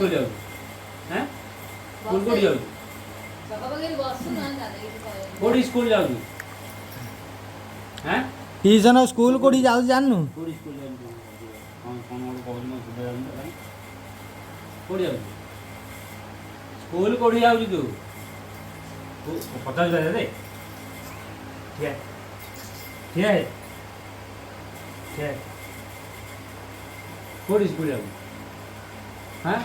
school जाऊ हैं school कोड़ी जाऊ कोड़ी स्कूल जाऊ हैं ट्यूशन और स्कूल कोड़ी जाऊ जाननु कोड़ी स्कूल जाऊ कौन कौन और कहू न सुबह जाऊ कोड़ी जाऊ स्कूल कोड़ी जाऊ तू पता चला दे ठीक है ठीक है ठीक है कोड़ी स्कूल जाऊ हैं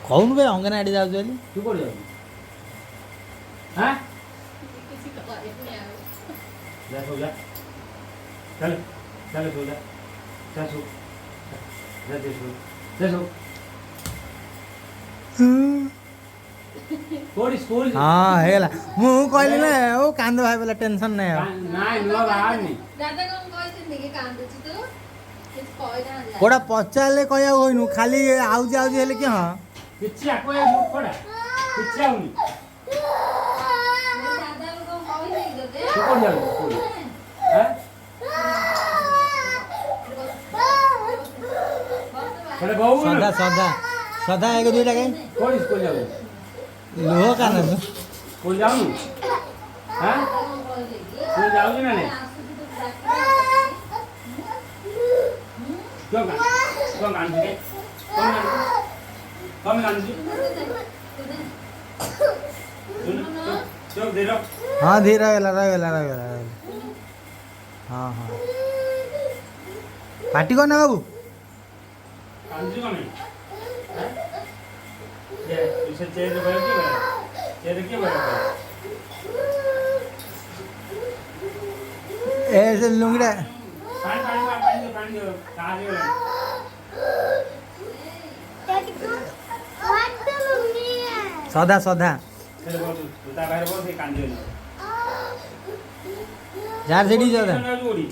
कौन बे अंगनवाड़ी जाऊ जली तू कोड़ी जाऊ हैं जा सो जा चल चल सो जा जा सो जा दे सो जा सो कोड़ी स्कूल हां हेला मु कहली ना ओ कांद भाई वाला टेंशन नहीं है नाइ नुआ बाहर नहीं दादा कौन कहते नहीं कि कांदु छी तू किछ कहै ना कोड़ा पचाले कहया होइनु खाली आउज आउज हेले कि हां किछि आको ए मुख पड़ा किछि आउनी दादा को कहै नहीं दे तू कोड़ी जाऊ स्कूल हैं बड़े बहू सदा सदा सदा एक दुईटा के कोड़ी स्कूल जाऊ लोह का ना स्कूल जाऊ हैं स्कूल जाऊ ना नहीं क्यों कान के कौन कान जी सुन चुप दे रहो हां धीरे रह गेला हां हां पार्टी को ना बाबू कान जी कौन है ये इसे चेयर पे बैठ के चेयर के बैठ ऐसे लुंगड़ा पानी दो कहां दे सदा सदा चलो बोल तू ता बाहर बोल से कान दे यार सेडी सदा जोड़ी